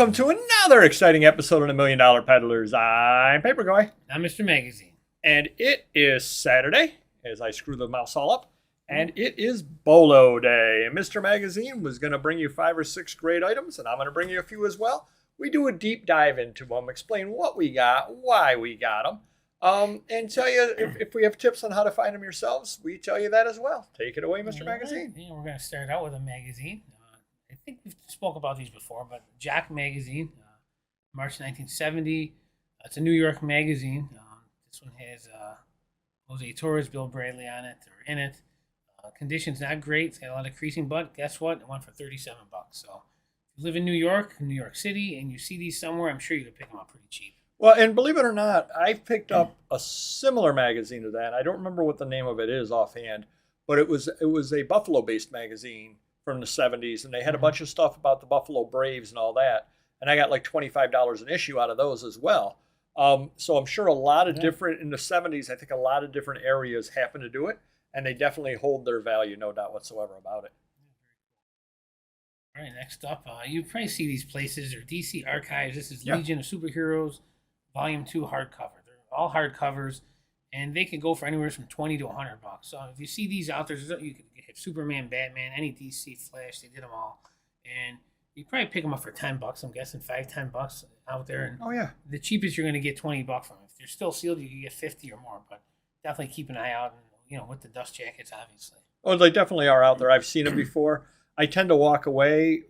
Welcome to another exciting episode of the Million Dollar Peddlers. I'm Paperboy. I'm Mr. Magazine. And it is Saturday, as I screw the mouse all up, and it is BOLO Day. And Mr. Magazine was going to bring you 5 or 6 great items, and I'm going to bring you a few as well. We do a deep dive into them, explain what we got, why we got them, and tell you if we have tips on how to find them yourselves, we tell you that as well. Take it away, Mr. Magazine. Yeah, we're going to start out with a magazine. I think we've spoke about these before, but Jack Magazine, March 1970. It's a New York magazine. This one has Jose Torres, Bill Bradley on it, or in it. Conditions not great. It's got a lot of creasing, but guess what? It went for $37. So if you live in New York City, and you see these somewhere, I'm sure you could pick them up pretty cheap. Well, and believe it or not, I've picked up a similar magazine to that. I don't remember what the name of it is offhand, but it was a Buffalo-based magazine from the 70s, and they had a bunch of stuff about the Buffalo Braves and all that, and I got like $25 an issue out of those as well. So I'm sure a lot of different, in the 70s, I think a lot of different areas happen to do it, and they definitely hold their value, no doubt whatsoever about it. All right, next up, you probably see these places, or DC Archives. This is Yeah. Legion of Superheroes, Volume 2 hardcover. They're all hardcovers, and they could go for anywhere from $20 to $100. So if you see these out there, you could get Superman, Batman, any DC, Flash. They did them all, and you probably pick them up for $10. I'm guessing $5-10 out there. And Oh yeah. the cheapest you're going to get $20 from. If they're still sealed, you can get 50 or more. But definitely keep an eye out, and with the dust jackets, obviously. Oh, they definitely are out there. I've seen them before. I tend to walk away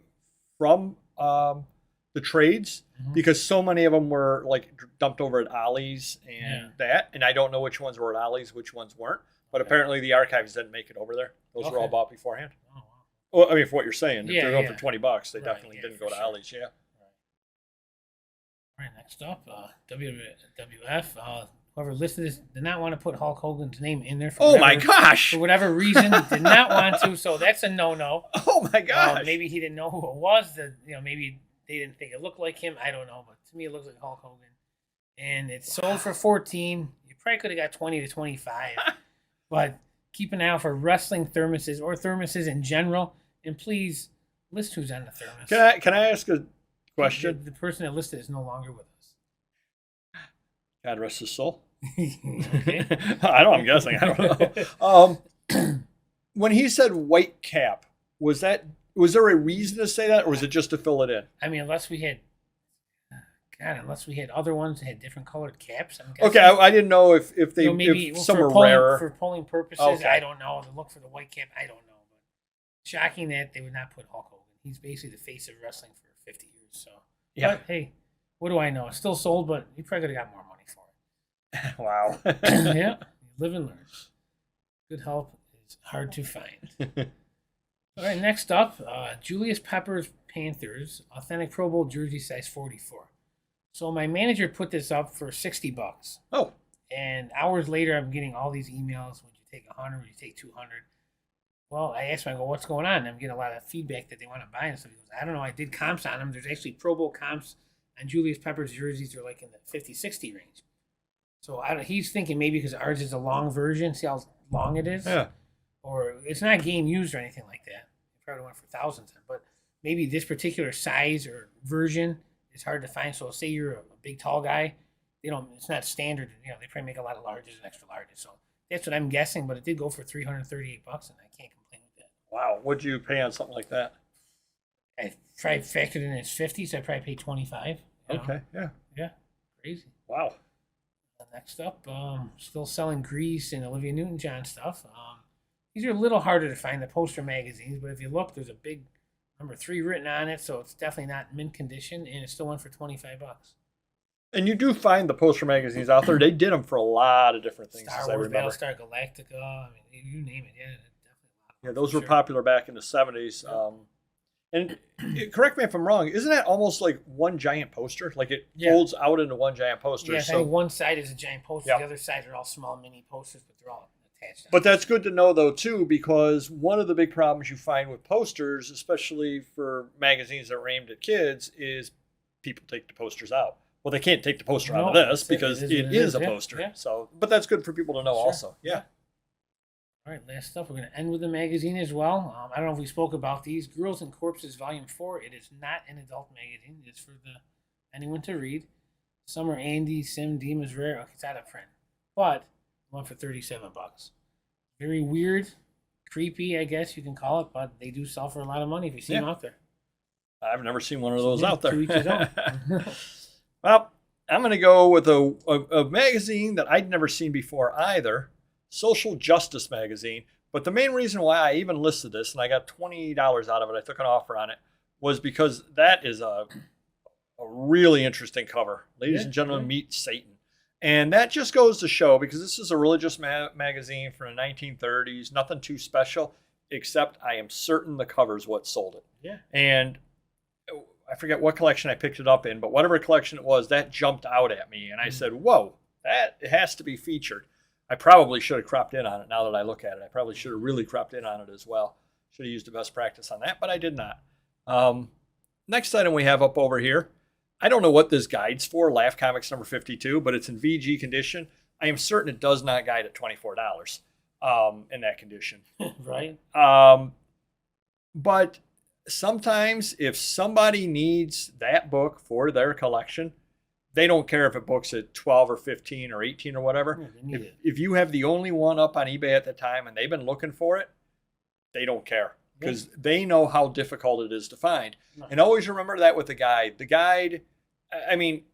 from the trades because so many of them were like dumped over at Ollie's and that, and I don't know which ones were at Ollie's, which ones weren't. But apparently the archives didn't make it over there. Those were all bought beforehand. Oh, wow. Well, I mean, for what you're saying, if Yeah, they're going yeah. for $20, they Right, definitely yeah, didn't for go to sure. Ollie's. Yeah. All right, next up, WWF. Whoever listed this did not want to put Hulk Hogan's name in there. Oh my gosh! For whatever reason, did not want to. So that's a no-no. Oh my gosh! Maybe he didn't know who it was. Maybe they didn't think it looked like him. I don't know, but to me, it looks like Hulk Hogan. And it's sold for $14. You probably could have got $20 to $25, but keep an eye out for wrestling thermoses or thermoses in general. And please list who's on the thermos. Can I ask a question? The person that listed is no longer with us. God rest his soul. Okay. I'm guessing. I don't know. When he said white cap, was there a reason to say that, or was it just to fill it in? I mean, unless we had other ones that had different colored caps. I'm guessing. Okay, I didn't know if some were rarer. For polling purposes. Okay. I don't know. To look for the white cap, I don't know. But shocking that they would not put Hulk Hogan. He's basically the face of wrestling for 50 years. So Yeah. But hey, what do I know? It's still sold, but you probably could have got more money for it. Wow. Yeah, you live and learn. Good help is hard to find. All right, next up, Julius Pepper's Panthers, authentic Pro Bowl jersey, size 44. So my manager put this up for $60. Oh. And hours later, I'm getting all these emails. Would you take 100? Would you take 200? Well, I asked him, I go, what's going on? And I'm getting a lot of feedback that they want to buy and stuff. He goes, I don't know. I did comps on them. There's actually Pro Bowl comps on Julius Pepper's jerseys. They're like in the 50, 60 range. So he's thinking maybe because ours is a long version. See how long it is? Yeah. Or it's not game used or anything like that. It probably went for thousands. But maybe this particular size or version is hard to find. So say you're a big, tall guy. It's not standard. They probably make a lot of larges and extra larges. So that's what I'm guessing. But it did go for $338, and I can't complain with that. Wow. What'd you pay on something like that? I probably factored in its 50, so I probably paid 25. Okay. Yeah. Yeah. Crazy. Wow. Next up, still selling Grease and Olivia Newton-John stuff. These are a little harder to find, the poster magazines, but if you look, there's a big number 3 written on it, so it's definitely not mint condition, and it still went for $25. And you do find the poster magazines out there. They did them for a lot of different things, as I Star Wars, remember. Battlestar Galactica, I mean, you name it, yeah, definitely. Yeah, those were popular back in the 70s. And correct me if I'm wrong, isn't that almost like one giant poster? Like it folds out into one giant poster. Yeah, I think one side is a giant poster, Yep. the other side are all small mini posters, but they're all attached. But that's good to know, though, too, because one of the big problems you find with posters, especially for magazines that are aimed at kids, is people take the posters out. Well, they can't take the poster out of this because it is a poster. Yeah. So, but that's good for people to know Sure. also. Yeah. All right, last up, we're going to end with the magazine as well. I don't know if we spoke about these. Girls and Corpses Volume 4. It is not an adult magazine. It's for anyone to read. Summer Andy, Sim, Dima's Rare. Okay, it's out of print. But one for $37. Very weird, creepy, I guess you can call it, but they do sell for a lot of money if you see them out there. I've never seen one of those out there. To each his own. Well, I'm going to go with a magazine that I'd never seen before either, Social Justice Magazine. But the main reason why I even listed this, and I got $20 out of it, I took an offer on it, was because that is a really interesting cover. Ladies and gentlemen, meet Satan. And that just goes to show, because this is a religious magazine from the 1930s, nothing too special, except I am certain the cover's what sold it. Yeah. And I forget what collection I picked it up in, but whatever collection it was, that jumped out at me. And I said, whoa, that has to be featured. I probably should have cropped in on it now that I look at it. I probably should have really cropped in on it as well. Should have used the best practice on that, but I did not. Next item we have up over here. I don't know what this guide's for, Laugh Comics number 52, but it's in VG condition. I am certain it does not guide at $24 in that condition. Right. But sometimes if somebody needs that book for their collection, they don't care if it books at 12 or 15 or 18 or whatever. Yeah, if you have the only one up on eBay at the time and they've been looking for it, they don't care because they know how difficult it is to find. Right. And always remember that with the guide. The guide, I mean,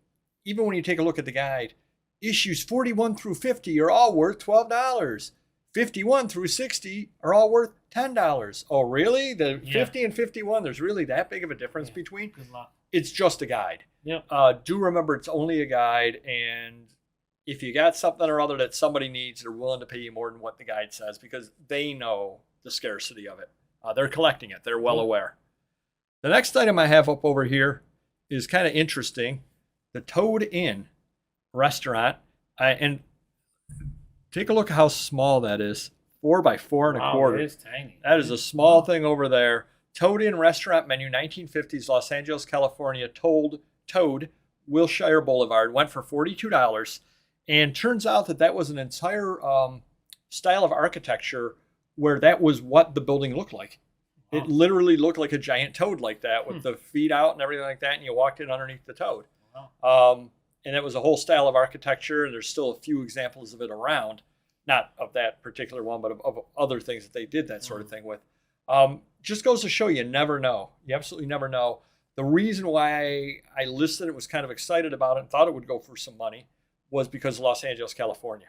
even when you take a look at the guide, issues 41 through 50 are all worth $12. 51 through 60 are all worth $10. Oh, really? The 50 and 51, there's really that big of a difference between? Good luck. It's just a guide. Yep. Do remember it's only a guide, and if you got something or other that somebody needs, they're willing to pay you more than what the guide says because they know the scarcity of it. They're collecting it. They're well aware. The next item I have up over here is kind of interesting. The Toad Inn restaurant. And take a look at how small that is. 4 by 4 and a quarter. It is tiny. That is a small thing over there. Toad Inn restaurant menu, 1950s, Los Angeles, California. Toad, Wilshire Boulevard, went for $42. And turns out that was an entire style of architecture where that was what the building looked like. It literally looked like a giant toad like that with the feet out and everything like that. And you walked in underneath the toad. Wow. And it was a whole style of architecture. And there's still a few examples of it around. Not of that particular one, but of other things that they did that sort of thing with. Just goes to show you never know. You absolutely never know. The reason why I listed it, was kind of excited about it and thought it would go for some money was because of Los Angeles, California,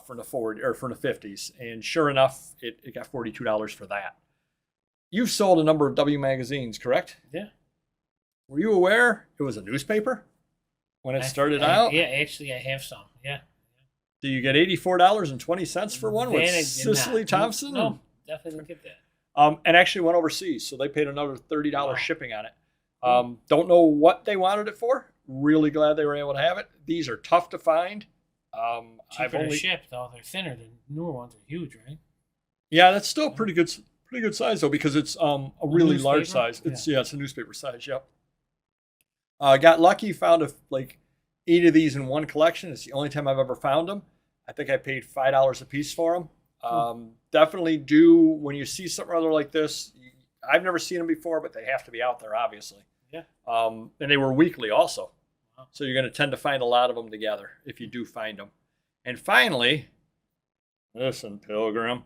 from the 50s. And sure enough, it got $42 for that. You've sold a number of W magazines, correct? Yeah. Were you aware it was a newspaper when it started out? Yeah, actually, I have some. Yeah. Do you get $84.20 for one with Cicely Thompson? No, definitely didn't get that. And actually went overseas, so they paid another $30 shipping on it. Don't know what they wanted it for. Really glad they were able to have it. These are tough to find. Cheaper to ship, though. They're thinner. The newer ones are huge, right? Yeah, that's still pretty good size though, because it's a really large size. It's it's a newspaper size. Yep. Got lucky, found like 8 of these in one collection. It's the only time I've ever found them. I think I paid $5 a piece for them. Definitely do, when you see something other like this, I've never seen them before, but they have to be out there, obviously. Yeah. And they were weekly also. Wow. So you're going to tend to find a lot of them together if you do find them. And finally, listen, Pilgrim,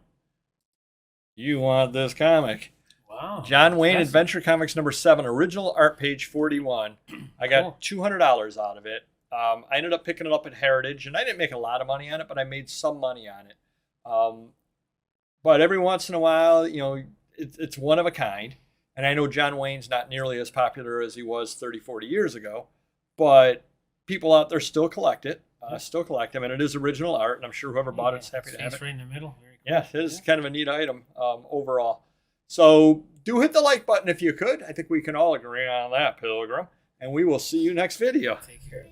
you want this comic. Wow. John Wayne Adventure Comics number 7, original art, page 41. I got $200 out of it. I ended up picking it up at Heritage, and I didn't make a lot of money on it, but I made some money on it. But every once in a while, it's one of a kind. And I know John Wayne's not nearly as popular as he was 30, 40 years ago, but people out there still collect it, still collect them, and it is original art, and I'm sure whoever bought it's happy to have it. Right in the middle. Very cool. Yeah, it is kind of a neat item overall. So do hit the like button if you could. I think we can all agree on that, Pilgrim. And we will see you next video. Take care.